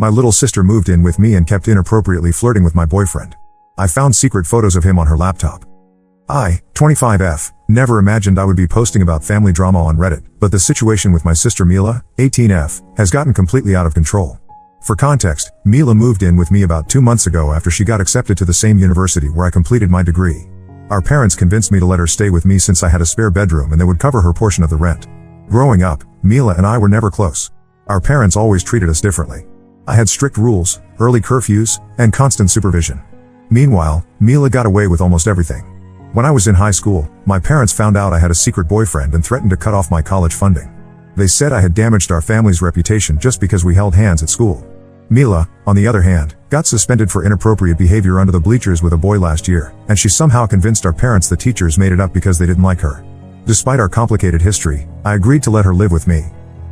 My little sister moved in with me and kept inappropriately flirting with my boyfriend. I found secret photos of him on her laptop. I, 25F, never imagined I would be posting about family drama on Reddit, but the situation with my sister Mila, 18F, has gotten completely out of control. For context, Mila moved in with me about 2 months ago after she got accepted to the same university where I completed my degree. Our parents convinced me to let her stay with me since I had a spare bedroom and they would cover her portion of the rent. Growing up, Mila and I were never close. Our parents always treated us differently. I had strict rules, early curfews, and constant supervision. Meanwhile, Mila got away with almost everything. When I was in high school, my parents found out I had a secret boyfriend and threatened to cut off my college funding. They said I had damaged our family's reputation just because we held hands at school. Mila, on the other hand, got suspended for inappropriate behavior under the bleachers with a boy last year, and she somehow convinced our parents the teachers made it up because they didn't like her. Despite our complicated history, I agreed to let her live with me.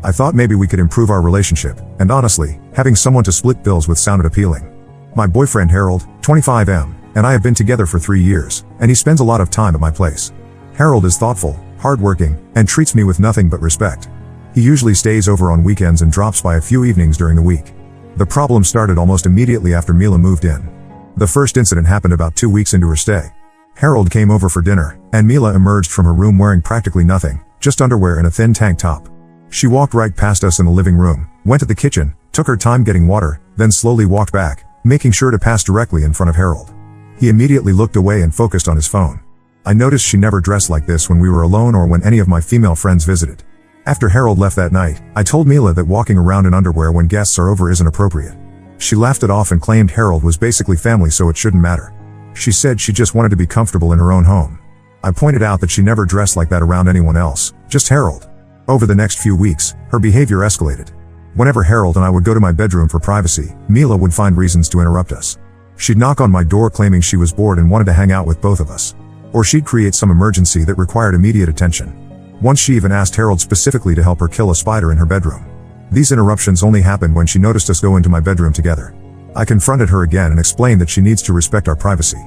I thought maybe we could improve our relationship, and honestly, having someone to split bills with sounded appealing. My boyfriend Harold, 25M, and I have been together for 3 years, and he spends a lot of time at my place. Harold is thoughtful, hardworking, and treats me with nothing but respect. He usually stays over on weekends and drops by a few evenings during the week. The problem started almost immediately after Mila moved in. The first incident happened about 2 weeks into her stay. Harold came over for dinner, and Mila emerged from her room wearing practically nothing, just underwear and a thin tank top. She walked right past us in the living room, went to the kitchen, took her time getting water, then slowly walked back, making sure to pass directly in front of Harold. He immediately looked away and focused on his phone. I noticed she never dressed like this when we were alone or when any of my female friends visited. After Harold left that night, I told Mila that walking around in underwear when guests are over isn't appropriate. She laughed it off and claimed Harold was basically family so it shouldn't matter. She said she just wanted to be comfortable in her own home. I pointed out that she never dressed like that around anyone else, just Harold. Over the next few weeks, her behavior escalated. Whenever Harold and I would go to my bedroom for privacy, Mila would find reasons to interrupt us. She'd knock on my door claiming she was bored and wanted to hang out with both of us. Or she'd create some emergency that required immediate attention. Once she even asked Harold specifically to help her kill a spider in her bedroom. These interruptions only happened when she noticed us go into my bedroom together. I confronted her again and explained that she needs to respect our privacy.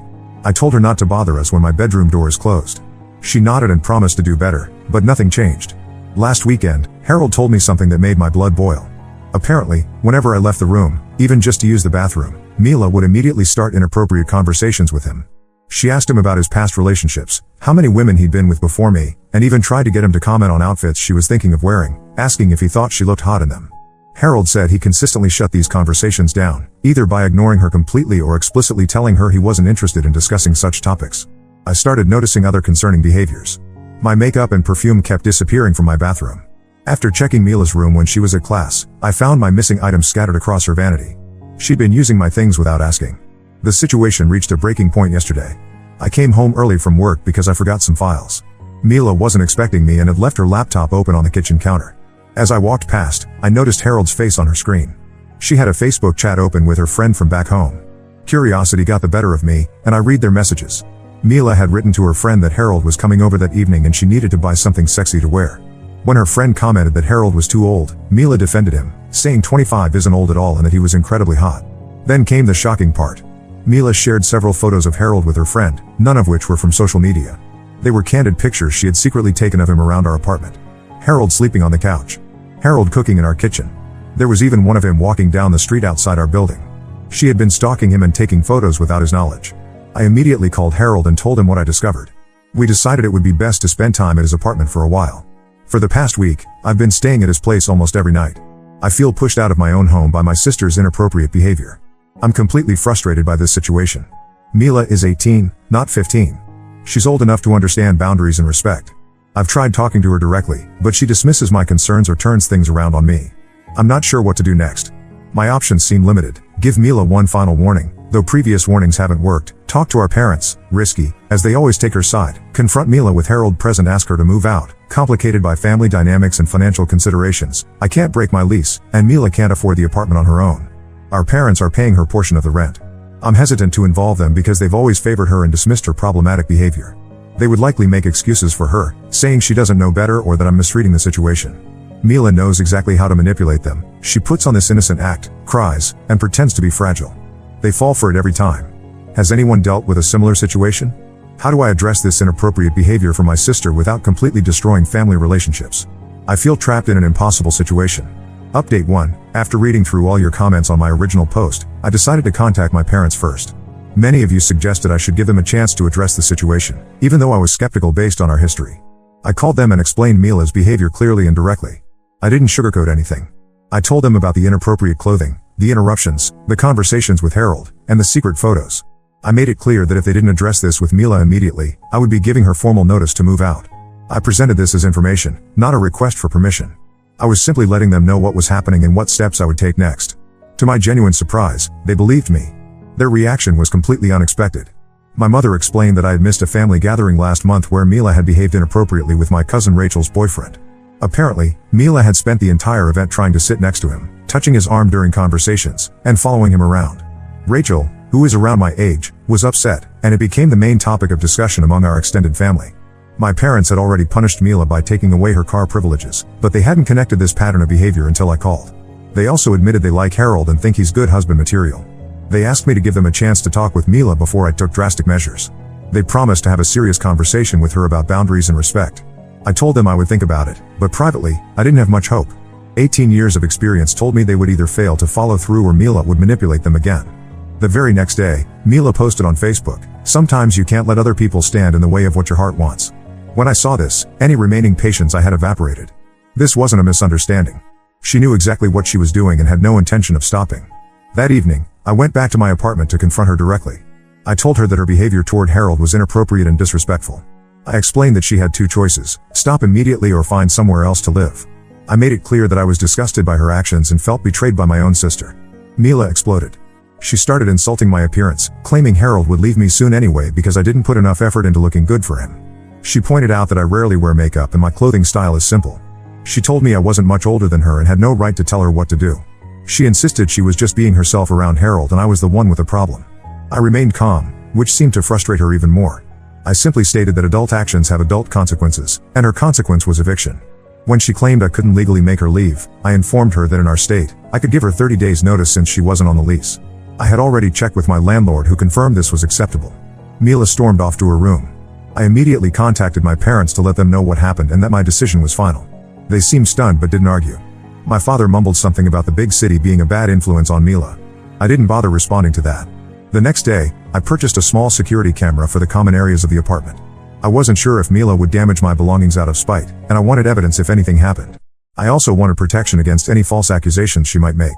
I told her not to bother us when my bedroom door is closed. She nodded and promised to do better, but nothing changed. Last weekend, Harold told me something that made my blood boil. Apparently, whenever I left the room, even just to use the bathroom, Mila would immediately start inappropriate conversations with him. She asked him about his past relationships, how many women he'd been with before me, and even tried to get him to comment on outfits she was thinking of wearing, asking if he thought she looked hot in them. Harold said he consistently shut these conversations down, either by ignoring her completely or explicitly telling her he wasn't interested in discussing such topics. I started noticing other concerning behaviors. My makeup and perfume kept disappearing from my bathroom. After checking Mila's room when she was at class, I found my missing items scattered across her vanity. She'd been using my things without asking. The situation reached a breaking point yesterday. I came home early from work because I forgot some files. Mila wasn't expecting me and had left her laptop open on the kitchen counter. As I walked past, I noticed Harold's face on her screen. She had a Facebook chat open with her friend from back home. Curiosity got the better of me, and I read their messages. Mila had written to her friend that Harold was coming over that evening and she needed to buy something sexy to wear. When her friend commented that Harold was too old, Mila defended him, saying 25 isn't old at all and that he was incredibly hot. Then came the shocking part. Mila shared several photos of Harold with her friend, none of which were from social media. They were candid pictures she had secretly taken of him around our apartment. Harold sleeping on the couch. Harold cooking in our kitchen. There was even one of him walking down the street outside our building. She had been stalking him and taking photos without his knowledge. I immediately called Harold and told him what I discovered. We decided it would be best to spend time at his apartment for a while. For the past week, I've been staying at his place almost every night. I feel pushed out of my own home by my sister's inappropriate behavior. I'm completely frustrated by this situation. Mila is 18, not 15. She's old enough to understand boundaries and respect. I've tried talking to her directly, but she dismisses my concerns or turns things around on me. I'm not sure what to do next. My options seem limited. Give Mila one final warning, though previous warnings haven't worked. Talk to our parents, risky, as they always take her side. Confront Mila with Harold present, ask her to move out. Complicated by family dynamics and financial considerations. I can't break my lease, and Mila can't afford the apartment on her own. Our parents are paying her portion of the rent. I'm hesitant to involve them because they've always favored her and dismissed her problematic behavior. They would likely make excuses for her, saying she doesn't know better or that I'm misreading the situation. Mila knows exactly how to manipulate them. She puts on this innocent act, cries, and pretends to be fragile. They fall for it every time. Has anyone dealt with a similar situation? How do I address this inappropriate behavior from my sister without completely destroying family relationships? I feel trapped in an impossible situation. Update 1. After reading through all your comments on my original post, I decided to contact my parents first. Many of you suggested I should give them a chance to address the situation, even though I was skeptical based on our history. I called them and explained Mila's behavior clearly and directly. I didn't sugarcoat anything. I told them about the inappropriate clothing, the interruptions, the conversations with Harold, and the secret photos. I made it clear that if they didn't address this with Mila immediately, I would be giving her formal notice to move out. I presented this as information, not a request for permission. I was simply letting them know what was happening and what steps I would take next. To my genuine surprise, they believed me. Their reaction was completely unexpected. My mother explained that I had missed a family gathering last month where Mila had behaved inappropriately with my cousin Rachel's boyfriend. Apparently, Mila had spent the entire event trying to sit next to him, touching his arm during conversations, and following him around. Rachel, who is around my age, was upset, and it became the main topic of discussion among our extended family. My parents had already punished Mila by taking away her car privileges, but they hadn't connected this pattern of behavior until I called. They also admitted they like Harold and think he's good husband material. They asked me to give them a chance to talk with Mila before I took drastic measures. They promised to have a serious conversation with her about boundaries and respect. I told them I would think about it, but privately, I didn't have much hope. 18 years of experience told me they would either fail to follow through or Mila would manipulate them again. The very next day, Mila posted on Facebook, "Sometimes you can't let other people stand in the way of what your heart wants." When I saw this, any remaining patience I had evaporated. This wasn't a misunderstanding. She knew exactly what she was doing and had no intention of stopping. That evening, I went back to my apartment to confront her directly. I told her that her behavior toward Harold was inappropriate and disrespectful. I explained that she had two choices: stop immediately or find somewhere else to live. I made it clear that I was disgusted by her actions and felt betrayed by my own sister. Mila exploded. She started insulting my appearance, claiming Harold would leave me soon anyway because I didn't put enough effort into looking good for him. She pointed out that I rarely wear makeup and my clothing style is simple. She told me I wasn't much older than her and had no right to tell her what to do. She insisted she was just being herself around Harold and I was the one with a problem. I remained calm, which seemed to frustrate her even more. I simply stated that adult actions have adult consequences, and her consequence was eviction. When she claimed I couldn't legally make her leave, I informed her that in our state, I could give her 30 days notice since she wasn't on the lease. I had already checked with my landlord who confirmed this was acceptable. Mila stormed off to her room. I immediately contacted my parents to let them know what happened and that my decision was final. They seemed stunned but didn't argue. My father mumbled something about the big city being a bad influence on Mila. I didn't bother responding to that. The next day, I purchased a small security camera for the common areas of the apartment. I wasn't sure if Mila would damage my belongings out of spite, and I wanted evidence if anything happened. I also wanted protection against any false accusations she might make.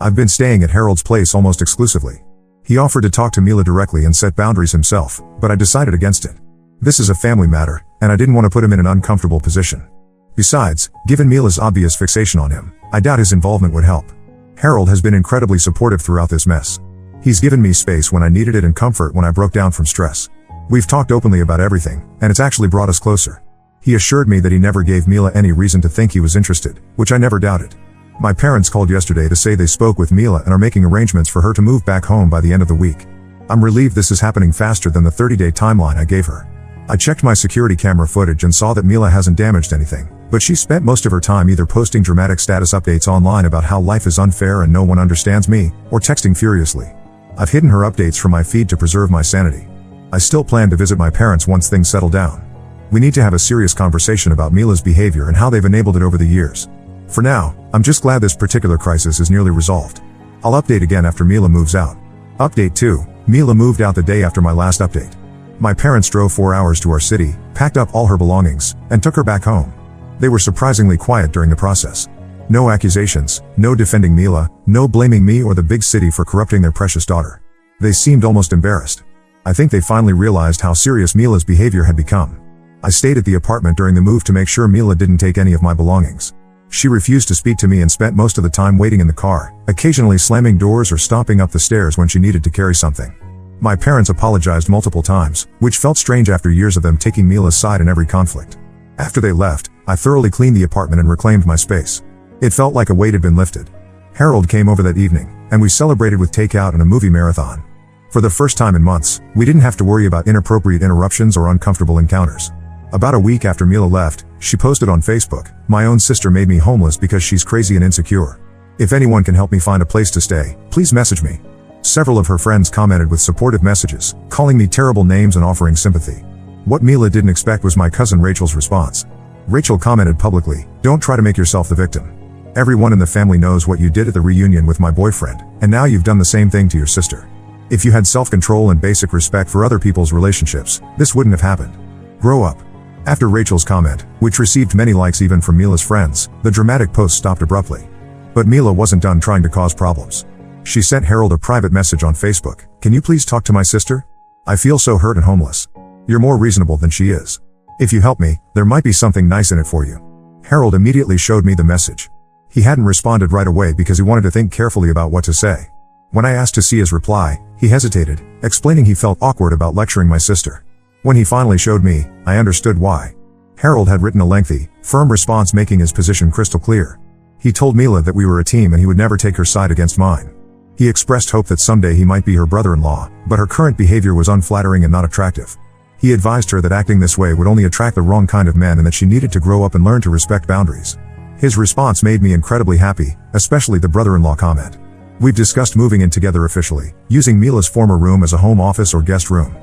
I've been staying at Harold's place almost exclusively. He offered to talk to Mila directly and set boundaries himself, but I decided against it. This is a family matter, and I didn't want to put him in an uncomfortable position. Besides, given Mila's obvious fixation on him, I doubt his involvement would help. Harold has been incredibly supportive throughout this mess. He's given me space when I needed it and comfort when I broke down from stress. We've talked openly about everything, and it's actually brought us closer. He assured me that he never gave Mila any reason to think he was interested, which I never doubted. My parents called yesterday to say they spoke with Mila and are making arrangements for her to move back home by the end of the week. I'm relieved this is happening faster than the 30-day timeline I gave her. I checked my security camera footage and saw that Mila hasn't damaged anything, but she spent most of her time either posting dramatic status updates online about how life is unfair and no one understands me, or texting furiously. I've hidden her updates from my feed to preserve my sanity. I still plan to visit my parents once things settle down. We need to have a serious conversation about Mila's behavior and how they've enabled it over the years. For now, I'm just glad this particular crisis is nearly resolved. I'll update again after Mila moves out. Update 2. Mila moved out the day after my last update. My parents drove 4 hours to our city, packed up all her belongings, and took her back home. They were surprisingly quiet during the process. No accusations, no defending Mila, no blaming me or the big city for corrupting their precious daughter. They seemed almost embarrassed. I think they finally realized how serious Mila's behavior had become. I stayed at the apartment during the move to make sure Mila didn't take any of my belongings. She refused to speak to me and spent most of the time waiting in the car, occasionally slamming doors or stomping up the stairs when she needed to carry something. My parents apologized multiple times, which felt strange after years of them taking Mila's side in every conflict. After they left, I thoroughly cleaned the apartment and reclaimed my space. It felt like a weight had been lifted. Harold came over that evening, and we celebrated with takeout and a movie marathon. For the first time in months, we didn't have to worry about inappropriate interruptions or uncomfortable encounters. About a week after Mila left, she posted on Facebook, "My own sister made me homeless because she's crazy and insecure. If anyone can help me find a place to stay, please message me." Several of her friends commented with supportive messages, calling me terrible names and offering sympathy. What Mila didn't expect was my cousin Rachel's response. Rachel commented publicly, "Don't try to make yourself the victim. Everyone in the family knows what you did at the reunion with my boyfriend, and now you've done the same thing to your sister. If you had self-control and basic respect for other people's relationships, this wouldn't have happened. Grow up. After Rachel's comment, which received many likes even from Mila's friends, the dramatic post stopped abruptly. But Mila wasn't done trying to cause problems. She sent Harold a private message on Facebook. "Can you please talk to my sister? I feel so hurt and homeless. You're more reasonable than she is. If you help me, there might be something nice in it for you." Harold immediately showed me the message. He hadn't responded right away because he wanted to think carefully about what to say. When I asked to see his reply, he hesitated, explaining he felt awkward about lecturing my sister. When he finally showed me, I understood why. Harold had written a lengthy, firm response making his position crystal clear. He told Mila that we were a team and he would never take her side against mine. He expressed hope that someday he might be her brother-in-law, but her current behavior was unflattering and not attractive. He advised her that acting this way would only attract the wrong kind of men and that she needed to grow up and learn to respect boundaries. His response made me incredibly happy, especially the brother-in-law comment. We've discussed moving in together officially, using Mila's former room as a home office or guest room.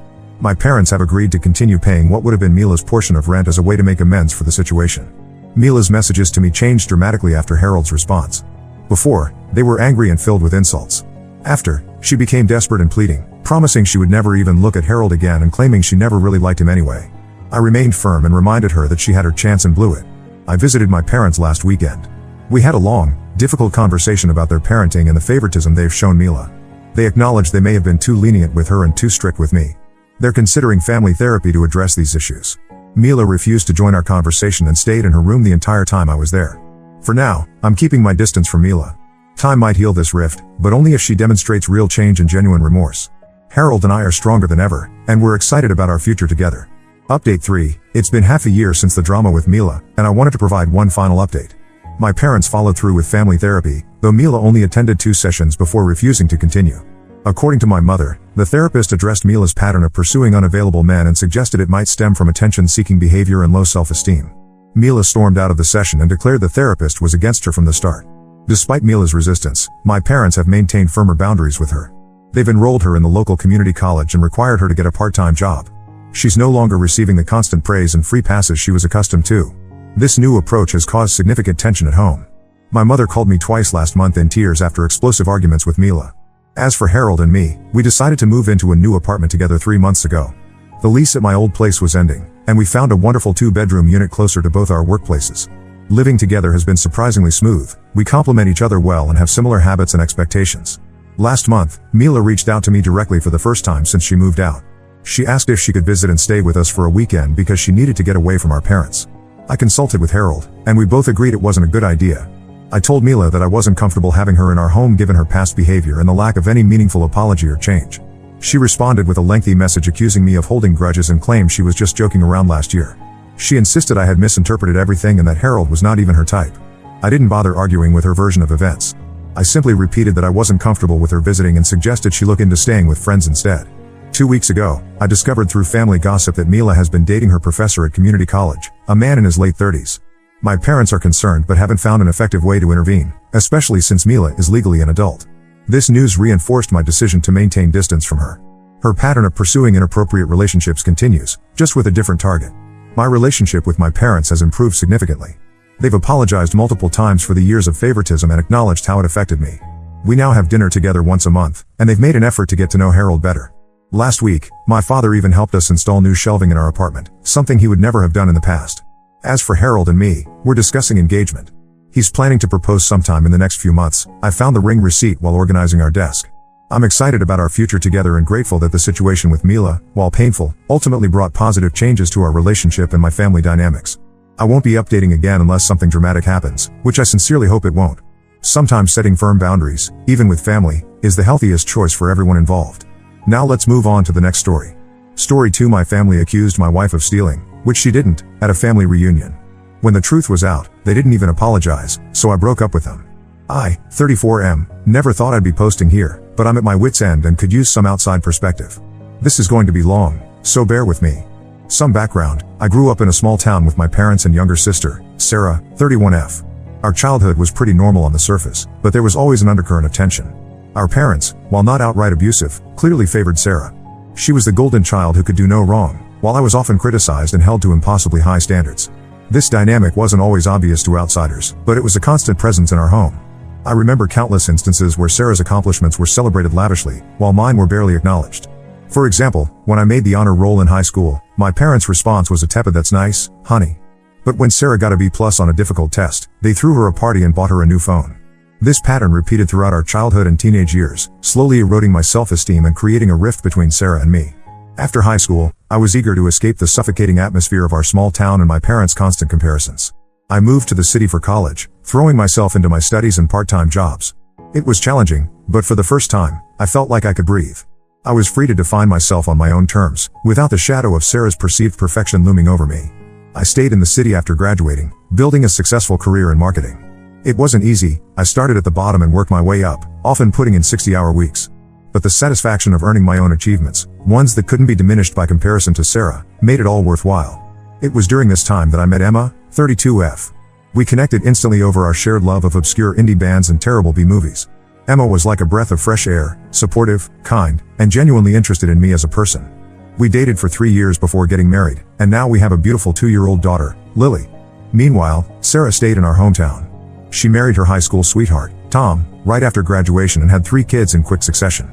My parents have agreed to continue paying what would have been Mila's portion of rent as a way to make amends for the situation. Mila's messages to me changed dramatically after Harold's response. Before, they were angry and filled with insults. After, she became desperate and pleading, promising she would never even look at Harold again and claiming she never really liked him anyway. I remained firm and reminded her that she had her chance and blew it. I visited my parents last weekend. We had a long, difficult conversation about their parenting and the favoritism they've shown Mila. They acknowledged they may have been too lenient with her and too strict with me. They're considering family therapy to address these issues. Mila refused to join our conversation and stayed in her room the entire time I was there. For now, I'm keeping my distance from Mila. Time might heal this rift, but only if she demonstrates real change and genuine remorse. Harold and I are stronger than ever, and we're excited about our future together. Update 3. It's been half a year since the drama with Mila, and I wanted to provide one final update. My parents followed through with family therapy, though Mila only attended 2 sessions before refusing to continue. According to my mother, the therapist addressed Mila's pattern of pursuing unavailable men and suggested it might stem from attention-seeking behavior and low self-esteem. Mila stormed out of the session and declared the therapist was against her from the start. Despite Mila's resistance, my parents have maintained firmer boundaries with her. They've enrolled her in the local community college and required her to get a part-time job. She's no longer receiving the constant praise and free passes she was accustomed to. This new approach has caused significant tension at home. My mother called me twice last month in tears after explosive arguments with Mila. As for Harold and me, we decided to move into a new apartment together 3 months ago. The lease at my old place was ending, and we found a wonderful 2-bedroom unit closer to both our workplaces. Living together has been surprisingly smooth. We complement each other well and have similar habits and expectations. Last month, Mila reached out to me directly for the first time since she moved out. She asked if she could visit and stay with us for a weekend because she needed to get away from our parents. I consulted with Harold, and we both agreed it wasn't a good idea. I told Mila that I wasn't comfortable having her in our home given her past behavior and the lack of any meaningful apology or change. She responded with a lengthy message accusing me of holding grudges and claimed she was just joking around last year. She insisted I had misinterpreted everything and that Harold was not even her type. I didn't bother arguing with her version of events. I simply repeated that I wasn't comfortable with her visiting and suggested she look into staying with friends instead. 2 weeks ago, I discovered through family gossip that Mila has been dating her professor at community college, a man in his late 30s. My parents are concerned but haven't found an effective way to intervene, especially since Mila is legally an adult. This news reinforced my decision to maintain distance from her. Her pattern of pursuing inappropriate relationships continues, just with a different target. My relationship with my parents has improved significantly. They've apologized multiple times for the years of favoritism and acknowledged how it affected me. We now have dinner together once a month, and they've made an effort to get to know Harold better. Last week, my father even helped us install new shelving in our apartment, something he would never have done in the past. As for Harold and me, we're discussing engagement. He's planning to propose sometime in the next few months. I found the ring receipt while organizing our desk. I'm excited about our future together and grateful that the situation with Mila, while painful, ultimately brought positive changes to our relationship and my family dynamics. I won't be updating again unless something dramatic happens, which I sincerely hope it won't. Sometimes setting firm boundaries, even with family, is the healthiest choice for everyone involved. Now let's move on to the next story. Story 2. My family accused my wife of stealing, which she didn't, at a family reunion. When the truth was out, they didn't even apologize, so I broke up with them. I, 34M, never thought I'd be posting here, but I'm at my wit's end and could use some outside perspective. This is going to be long, so bear with me. Some background: I grew up in a small town with my parents and younger sister, Sarah, 31F. Our childhood was pretty normal on the surface, but there was always an undercurrent of tension. Our parents, while not outright abusive, clearly favored Sarah. She was the golden child who could do no wrong, while I was often criticized and held to impossibly high standards. This dynamic wasn't always obvious to outsiders, but it was a constant presence in our home. I remember countless instances where Sarah's accomplishments were celebrated lavishly, while mine were barely acknowledged. For example, when I made the honor roll in high school, my parents' response was a tepid "That's nice, honey." But when Sarah got a B+ on a difficult test, they threw her a party and bought her a new phone. This pattern repeated throughout our childhood and teenage years, slowly eroding my self-esteem and creating a rift between Sarah and me. After high school, I was eager to escape the suffocating atmosphere of our small town and my parents' constant comparisons. I moved to the city for college, throwing myself into my studies and part-time jobs. It was challenging, but for the first time, I felt like I could breathe. I was free to define myself on my own terms, without the shadow of Sarah's perceived perfection looming over me. I stayed in the city after graduating, building a successful career in marketing. It wasn't easy. I started at the bottom and worked my way up, often putting in 60-hour weeks. But the satisfaction of earning my own achievements, ones that couldn't be diminished by comparison to Sarah, made it all worthwhile. It was during this time that I met Emma, 32F. We connected instantly over our shared love of obscure indie bands and terrible B-movies. Emma was like a breath of fresh air, supportive, kind, and genuinely interested in me as a person. We dated for 3 years before getting married, and now we have a beautiful 2-year-old daughter, Lily. Meanwhile, Sarah stayed in our hometown. She married her high school sweetheart, Tom, right after graduation and had 3 kids in quick succession.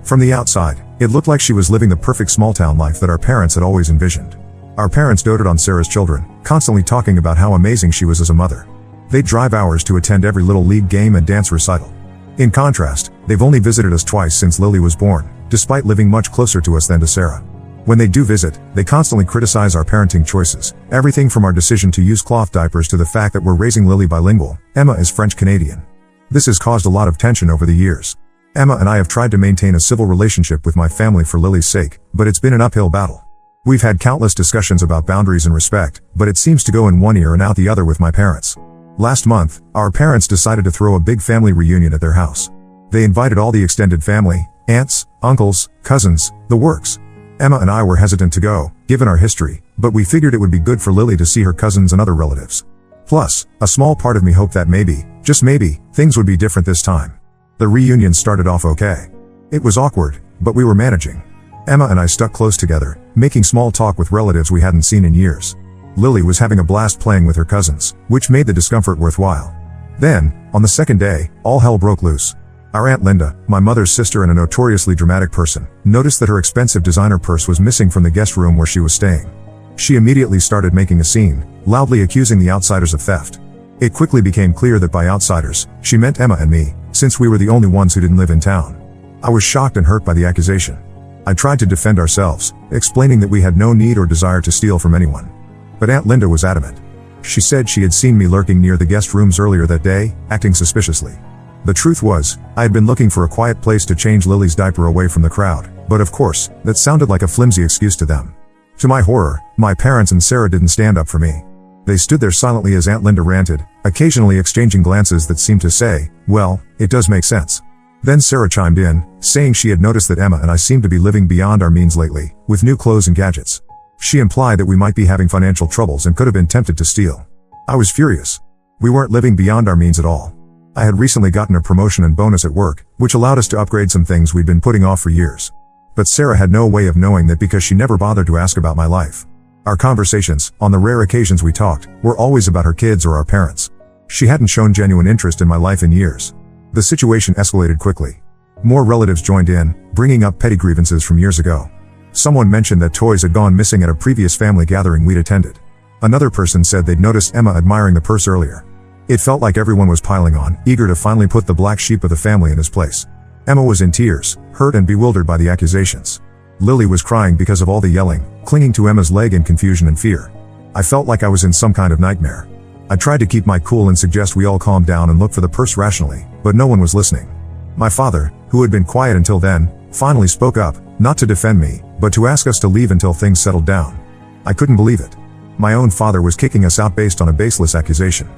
From the outside, it looked like she was living the perfect small-town life that our parents had always envisioned. Our parents doted on Sarah's children, constantly talking about how amazing she was as a mother. They'd drive hours to attend every little league game and dance recital. In contrast, they've only visited us twice since Lily was born, despite living much closer to us than to Sarah. When they do visit, they constantly criticize our parenting choices, everything from our decision to use cloth diapers to the fact that we're raising Lily bilingual. Emma is French-Canadian. This has caused a lot of tension over the years. Emma and I have tried to maintain a civil relationship with my family for Lily's sake, but it's been an uphill battle. We've had countless discussions about boundaries and respect, but it seems to go in one ear and out the other with my parents. Last month, our parents decided to throw a big family reunion at their house. They invited all the extended family, aunts, uncles, cousins, the works. Emma and I were hesitant to go, given our history, but we figured it would be good for Lily to see her cousins and other relatives. Plus, a small part of me hoped that maybe, just maybe, things would be different this time. The reunion started off okay. It was awkward, but we were managing. Emma and I stuck close together, making small talk with relatives we hadn't seen in years. Lily was having a blast playing with her cousins, which made the discomfort worthwhile. Then, on the second day, all hell broke loose. Our Aunt Linda, my mother's sister and a notoriously dramatic person, noticed that her expensive designer purse was missing from the guest room where she was staying. She immediately started making a scene, loudly accusing the outsiders of theft. It quickly became clear that by outsiders, she meant Emma and me, since we were the only ones who didn't live in town. I was shocked and hurt by the accusation. I tried to defend ourselves, explaining that we had no need or desire to steal from anyone. But Aunt Linda was adamant. She said she had seen me lurking near the guest rooms earlier that day, acting suspiciously. The truth was, I had been looking for a quiet place to change Lily's diaper away from the crowd, but of course, that sounded like a flimsy excuse to them. To my horror, my parents and Sarah didn't stand up for me. They stood there silently as Aunt Linda ranted, occasionally exchanging glances that seemed to say, well, it does make sense. Then Sarah chimed in, saying she had noticed that Emma and I seemed to be living beyond our means lately, with new clothes and gadgets. She implied that we might be having financial troubles and could have been tempted to steal. I was furious. We weren't living beyond our means at all. I had recently gotten a promotion and bonus at work, which allowed us to upgrade some things we'd been putting off for years. But Sarah had no way of knowing that because she never bothered to ask about my life. Our conversations, on the rare occasions we talked, were always about her kids or our parents. She hadn't shown genuine interest in my life in years. The situation escalated quickly. More relatives joined in, bringing up petty grievances from years ago. Someone mentioned that toys had gone missing at a previous family gathering we'd attended. Another person said they'd noticed Emma admiring the purse earlier. It felt like everyone was piling on, eager to finally put the black sheep of the family in his place. Emma was in tears, hurt and bewildered by the accusations. Lily was crying because of all the yelling, clinging to Emma's leg in confusion and fear. I felt like I was in some kind of nightmare. I tried to keep my cool and suggest we all calm down and look for the purse rationally, but no one was listening. My father, who had been quiet until then, finally spoke up, not to defend me, but to ask us to leave until things settled down. I couldn't believe it. My own father was kicking us out based on a baseless accusation.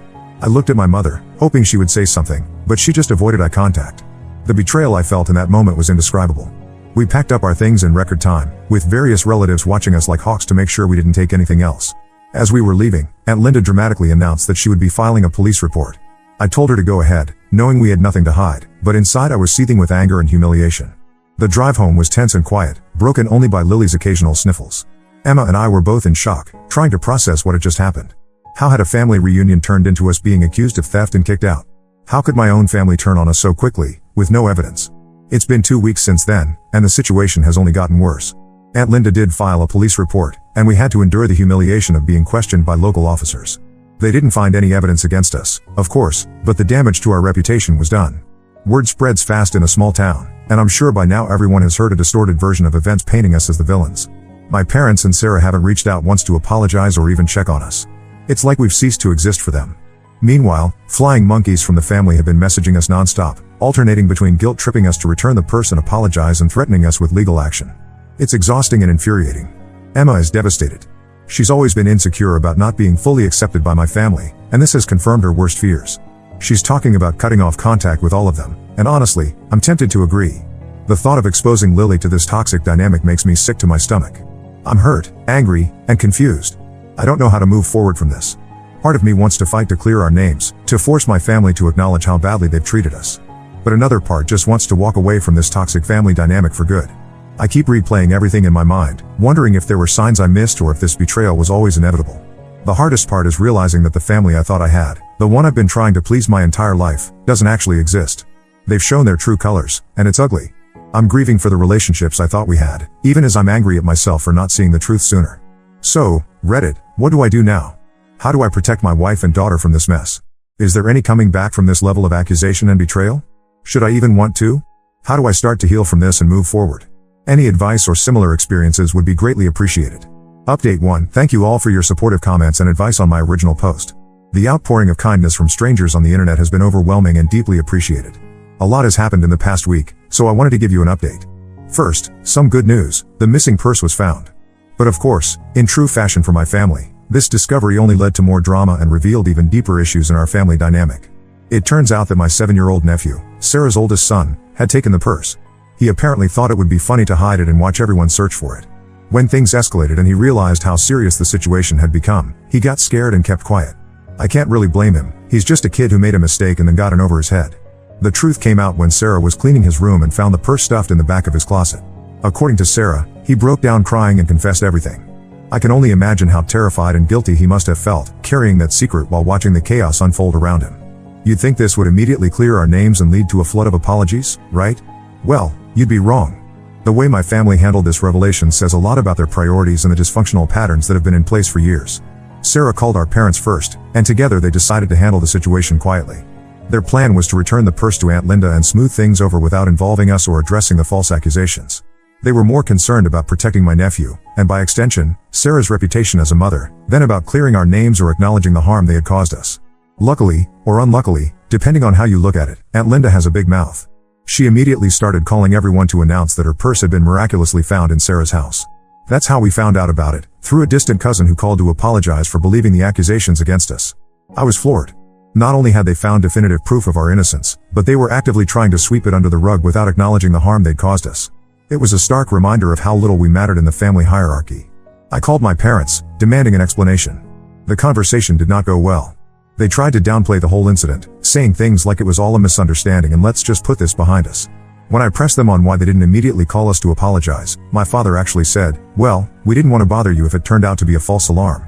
I looked at my mother, hoping she would say something, but she just avoided eye contact. The betrayal I felt in that moment was indescribable. We packed up our things in record time, with various relatives watching us like hawks to make sure we didn't take anything else. As we were leaving, Aunt Linda dramatically announced that she would be filing a police report. I told her to go ahead, knowing we had nothing to hide, but inside I was seething with anger and humiliation. The drive home was tense and quiet, broken only by Lily's occasional sniffles. Emma and I were both in shock, trying to process what had just happened. How had a family reunion turned into us being accused of theft and kicked out? How could my own family turn on us so quickly, with no evidence? It's been 2 weeks since then, and the situation has only gotten worse. Aunt Linda did file a police report, and we had to endure the humiliation of being questioned by local officers. They didn't find any evidence against us, of course, but the damage to our reputation was done. Word spreads fast in a small town, and I'm sure by now everyone has heard a distorted version of events painting us as the villains. My parents and Sarah haven't reached out once to apologize or even check on us. It's like we've ceased to exist for them. Meanwhile, flying monkeys from the family have been messaging us non-stop, alternating between guilt-tripping us to return the purse and apologize and threatening us with legal action. It's exhausting and infuriating. Emma is devastated. She's always been insecure about not being fully accepted by my family, and this has confirmed her worst fears. She's talking about cutting off contact with all of them, and honestly, I'm tempted to agree. The thought of exposing Lily to this toxic dynamic makes me sick to my stomach. I'm hurt, angry, and confused. I don't know how to move forward from this. Part of me wants to fight to clear our names, to force my family to acknowledge how badly they've treated us. But another part just wants to walk away from this toxic family dynamic for good. I keep replaying everything in my mind, wondering if there were signs I missed or if this betrayal was always inevitable. The hardest part is realizing that the family I thought I had, the one I've been trying to please my entire life, doesn't actually exist. They've shown their true colors, and it's ugly. I'm grieving for the relationships I thought we had, even as I'm angry at myself for not seeing the truth sooner. So, Reddit, what do I do now? How do I protect my wife and daughter from this mess? Is there any coming back from this level of accusation and betrayal? Should I even want to? How do I start to heal from this and move forward? Any advice or similar experiences would be greatly appreciated. Update 1. Thank you all for your supportive comments and advice on my original post. The outpouring of kindness from strangers on the internet has been overwhelming and deeply appreciated. A lot has happened in the past week, so I wanted to give you an update. First, some good news: the missing purse was found. But of course, in true fashion for my family, this discovery only led to more drama and revealed even deeper issues in our family dynamic. It turns out that my 7-year-old nephew, Sarah's oldest son, had taken the purse. He apparently thought it would be funny to hide it and watch everyone search for it. When things escalated and he realized how serious the situation had become, he got scared and kept quiet. I can't really blame him. He's just a kid who made a mistake and then got in over his head. The truth came out when Sarah was cleaning his room and found the purse stuffed in the back of his closet. According to Sarah, he broke down crying and confessed everything. I can only imagine how terrified and guilty he must have felt, carrying that secret while watching the chaos unfold around him. You'd think this would immediately clear our names and lead to a flood of apologies, right? Well, you'd be wrong. The way my family handled this revelation says a lot about their priorities and the dysfunctional patterns that have been in place for years. Sarah called our parents first, and together they decided to handle the situation quietly. Their plan was to return the purse to Aunt Linda and smooth things over without involving us or addressing the false accusations. They were more concerned about protecting my nephew, and by extension, Sarah's reputation as a mother, than about clearing our names or acknowledging the harm they had caused us. Luckily, or unluckily, depending on how you look at it, Aunt Linda has a big mouth. She immediately started calling everyone to announce that her purse had been miraculously found in Sarah's house. That's how we found out about it, through a distant cousin who called to apologize for believing the accusations against us. I was floored. Not only had they found definitive proof of our innocence, but they were actively trying to sweep it under the rug without acknowledging the harm they'd caused us. It was a stark reminder of how little we mattered in the family hierarchy. I called my parents, demanding an explanation. The conversation did not go well. They tried to downplay the whole incident, saying things like it was all a misunderstanding and let's just put this behind us. When I pressed them on why they didn't immediately call us to apologize, my father actually said, "Well, we didn't want to bother you if it turned out to be a false alarm."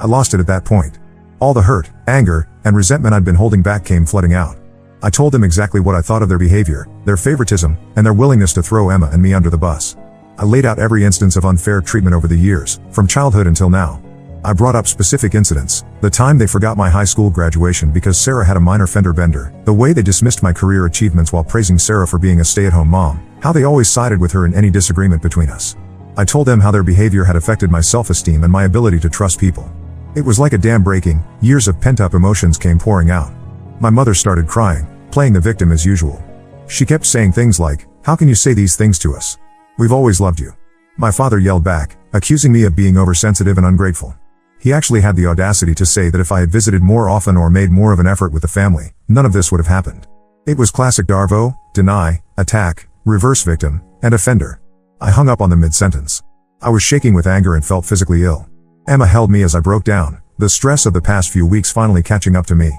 I lost it at that point. All the hurt, anger, and resentment I'd been holding back came flooding out. I told them exactly what I thought of their behavior, their favoritism, and their willingness to throw Emma and me under the bus. I laid out every instance of unfair treatment over the years, from childhood until now. I brought up specific incidents: the time they forgot my high school graduation because Sarah had a minor fender bender, the way they dismissed my career achievements while praising Sarah for being a stay-at-home mom, how they always sided with her in any disagreement between us. I told them how their behavior had affected my self-esteem and my ability to trust people. It was like a dam breaking. Years of pent-up emotions came pouring out. My mother started crying, playing the victim as usual. She kept saying things like, "How can you say these things to us? We've always loved you." My father yelled back, accusing me of being oversensitive and ungrateful. He actually had the audacity to say that if I had visited more often or made more of an effort with the family, none of this would have happened. It was classic Darvo: deny, attack, reverse victim, and offender. I hung up on them mid-sentence. I was shaking with anger and felt physically ill. Emma held me as I broke down, the stress of the past few weeks finally catching up to me.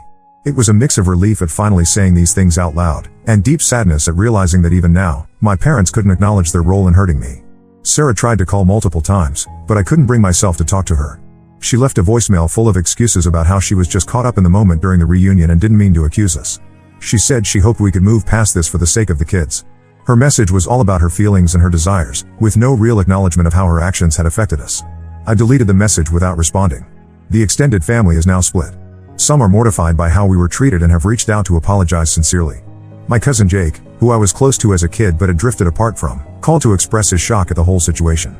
It was a mix of relief at finally saying these things out loud, and deep sadness at realizing that even now, my parents couldn't acknowledge their role in hurting me. Sarah tried to call multiple times, but I couldn't bring myself to talk to her. She left a voicemail full of excuses about how she was just caught up in the moment during the reunion and didn't mean to accuse us. She said she hoped we could move past this for the sake of the kids. Her message was all about her feelings and her desires, with no real acknowledgement of how her actions had affected us. I deleted the message without responding. The extended family is now split. Some are mortified by how we were treated and have reached out to apologize sincerely. My cousin Jake, who I was close to as a kid but had drifted apart from, called to express his shock at the whole situation.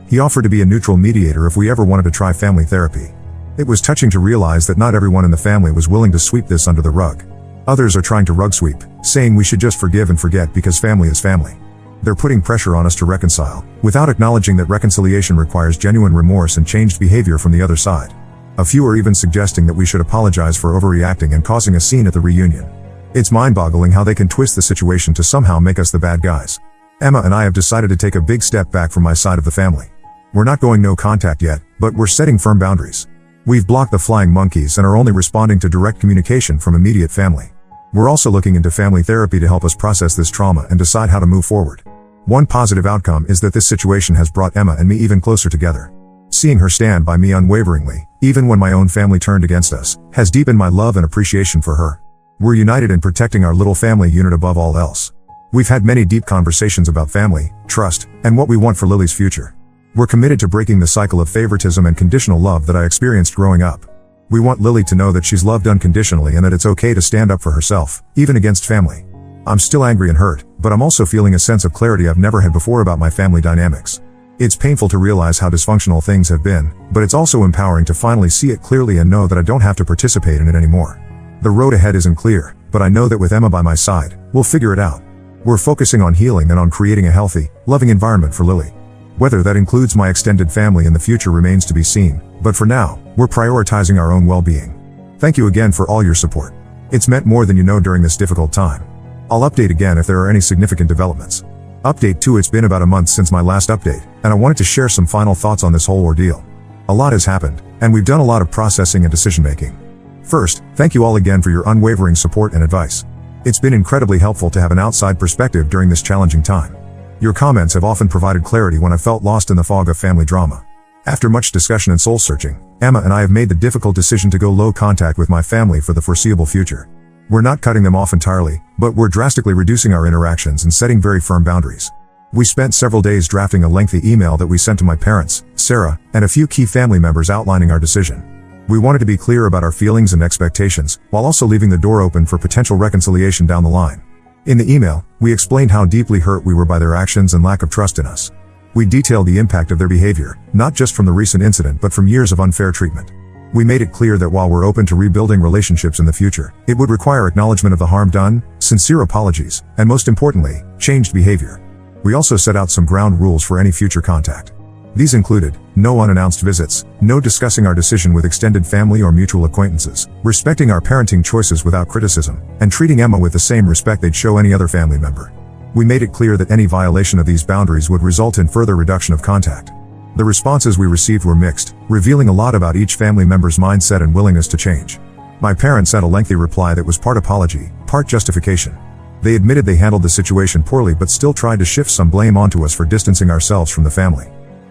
He offered to be a neutral mediator if we ever wanted to try family therapy. It was touching to realize that not everyone in the family was willing to sweep this under the rug. Others are trying to rug sweep, saying we should just forgive and forget because family is family. They're putting pressure on us to reconcile, without acknowledging that reconciliation requires genuine remorse and changed behavior from the other side. A few are even suggesting that we should apologize for overreacting and causing a scene at the reunion. It's mind-boggling how they can twist the situation to somehow make us the bad guys. Emma and I have decided to take a big step back from my side of the family. We're not going no contact yet, but we're setting firm boundaries. We've blocked the flying monkeys and are only responding to direct communication from immediate family. We're also looking into family therapy to help us process this trauma and decide how to move forward. One positive outcome is that this situation has brought Emma and me even closer together. Seeing her stand by me unwaveringly, even when my own family turned against us, has deepened my love and appreciation for her. We're united in protecting our little family unit above all else. We've had many deep conversations about family, trust, and what we want for Lily's future. We're committed to breaking the cycle of favoritism and conditional love that I experienced growing up. We want Lily to know that she's loved unconditionally and that it's okay to stand up for herself, even against family. I'm still angry and hurt, but I'm also feeling a sense of clarity I've never had before about my family dynamics. It's painful to realize how dysfunctional things have been, but it's also empowering to finally see it clearly and know that I don't have to participate in it anymore. The road ahead isn't clear, but I know that with Emma by my side, we'll figure it out. We're focusing on healing and on creating a healthy, loving environment for Lily. Whether that includes my extended family in the future remains to be seen, but for now, we're prioritizing our own well-being. Thank you again for all your support. It's meant more than you know during this difficult time. I'll update again if there are any significant developments. Update 2: It's been about a month since my last update, and I wanted to share some final thoughts on this whole ordeal. A lot has happened, and we've done a lot of processing and decision-making. First, thank you all again for your unwavering support and advice. It's been incredibly helpful to have an outside perspective during this challenging time. Your comments have often provided clarity when I felt lost in the fog of family drama. After much discussion and soul-searching, Emma and I have made the difficult decision to go low contact with my family for the foreseeable future. We're not cutting them off entirely, but we're drastically reducing our interactions and setting very firm boundaries. We spent several days drafting a lengthy email that we sent to my parents, Sarah, and a few key family members outlining our decision. We wanted to be clear about our feelings and expectations, while also leaving the door open for potential reconciliation down the line. In the email, we explained how deeply hurt we were by their actions and lack of trust in us. We detailed the impact of their behavior, not just from the recent incident but from years of unfair treatment. We made it clear that while we're open to rebuilding relationships in the future, it would require acknowledgement of the harm done, sincere apologies, and most importantly, changed behavior. We also set out some ground rules for any future contact. These included, no unannounced visits, no discussing our decision with extended family or mutual acquaintances, respecting our parenting choices without criticism, and treating Emma with the same respect they'd show any other family member. We made it clear that any violation of these boundaries would result in further reduction of contact. The responses we received were mixed, revealing a lot about each family member's mindset and willingness to change. My parents sent a lengthy reply that was part apology, part justification. They admitted they handled the situation poorly but still tried to shift some blame onto us for distancing ourselves from the family.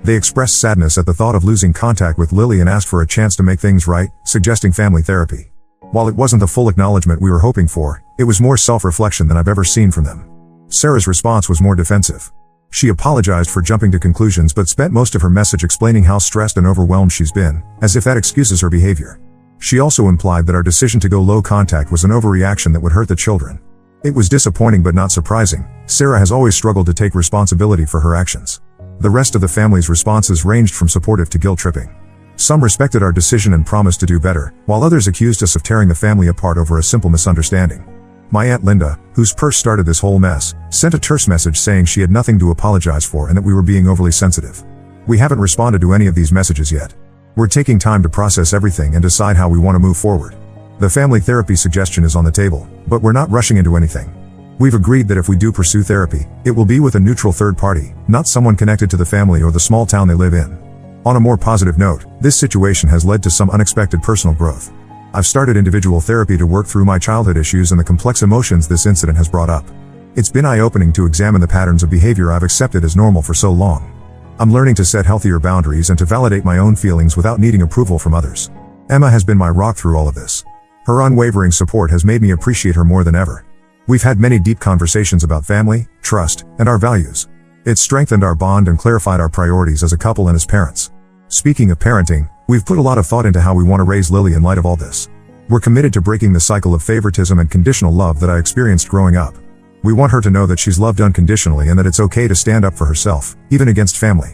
They expressed sadness at the thought of losing contact with Lily and asked for a chance to make things right, suggesting family therapy. While it wasn't the full acknowledgement we were hoping for, it was more self-reflection than I've ever seen from them. Sarah's response was more defensive. She apologized for jumping to conclusions but spent most of her message explaining how stressed and overwhelmed she's been, as if that excuses her behavior. She also implied that our decision to go low contact was an overreaction that would hurt the children. It was disappointing but not surprising. Sarah has always struggled to take responsibility for her actions. The rest of the family's responses ranged from supportive to guilt-tripping. Some respected our decision and promised to do better, while others accused us of tearing the family apart over a simple misunderstanding. My Aunt Linda, whose purse started this whole mess, sent a terse message saying she had nothing to apologize for and that we were being overly sensitive. We haven't responded to any of these messages yet. We're taking time to process everything and decide how we want to move forward. The family therapy suggestion is on the table, but we're not rushing into anything. We've agreed that if we do pursue therapy, it will be with a neutral third party, not someone connected to the family or the small town they live in. On a more positive note, this situation has led to some unexpected personal growth. I've started individual therapy to work through my childhood issues and the complex emotions this incident has brought up. It's been eye-opening to examine the patterns of behavior I've accepted as normal for so long. I'm learning to set healthier boundaries and to validate my own feelings without needing approval from others. Emma has been my rock through all of this. Her unwavering support has made me appreciate her more than ever. We've had many deep conversations about family, trust, and our values. It's strengthened our bond and clarified our priorities as a couple and as parents. Speaking of parenting, we've put a lot of thought into how we want to raise Lily in light of all this. We're committed to breaking the cycle of favoritism and conditional love that I experienced growing up. We want her to know that she's loved unconditionally and that it's okay to stand up for herself, even against family.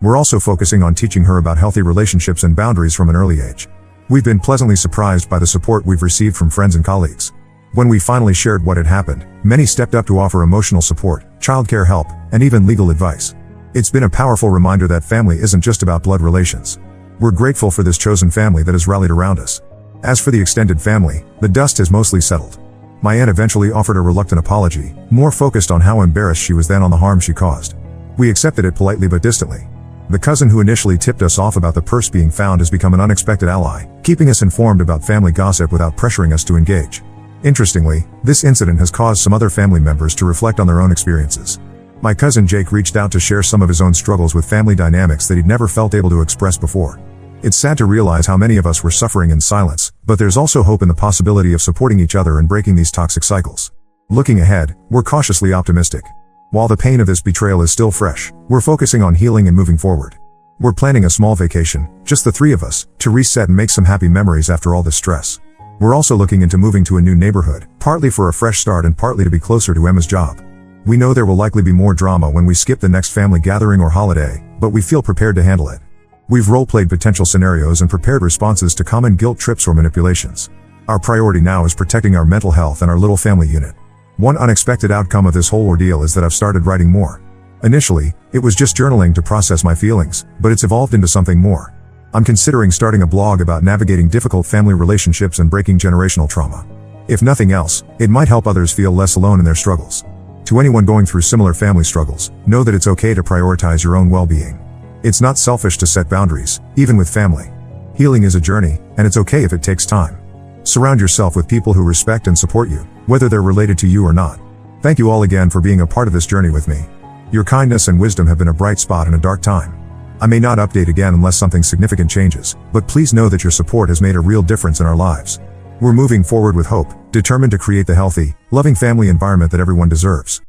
We're also focusing on teaching her about healthy relationships and boundaries from an early age. We've been pleasantly surprised by the support we've received from friends and colleagues. When we finally shared what had happened, many stepped up to offer emotional support, childcare help, and even legal advice. It's been a powerful reminder that family isn't just about blood relations. We're grateful for this chosen family that has rallied around us. As for the extended family, the dust has mostly settled. My aunt eventually offered a reluctant apology, more focused on how embarrassed she was then on the harm she caused. We accepted it politely but distantly. The cousin who initially tipped us off about the purse being found has become an unexpected ally, keeping us informed about family gossip without pressuring us to engage. Interestingly, this incident has caused some other family members to reflect on their own experiences. My cousin Jake reached out to share some of his own struggles with family dynamics that he'd never felt able to express before. It's sad to realize how many of us were suffering in silence, but there's also hope in the possibility of supporting each other and breaking these toxic cycles. Looking ahead, we're cautiously optimistic. While the pain of this betrayal is still fresh, we're focusing on healing and moving forward. We're planning a small vacation, just the three of us, to reset and make some happy memories after all this stress. We're also looking into moving to a new neighborhood, partly for a fresh start and partly to be closer to Emma's job. We know there will likely be more drama when we skip the next family gathering or holiday, but we feel prepared to handle it. We've role-played potential scenarios and prepared responses to common guilt trips or manipulations. Our priority now is protecting our mental health and our little family unit. One unexpected outcome of this whole ordeal is that I've started writing more. Initially, it was just journaling to process my feelings, but it's evolved into something more. I'm considering starting a blog about navigating difficult family relationships and breaking generational trauma. If nothing else, it might help others feel less alone in their struggles. To anyone going through similar family struggles, know that it's okay to prioritize your own well-being. It's not selfish to set boundaries, even with family. Healing is a journey, and it's okay if it takes time. Surround yourself with people who respect and support you, whether they're related to you or not. Thank you all again for being a part of this journey with me. Your kindness and wisdom have been a bright spot in a dark time. I may not update again unless something significant changes, but please know that your support has made a real difference in our lives. We're moving forward with hope, determined to create the healthy, loving family environment that everyone deserves.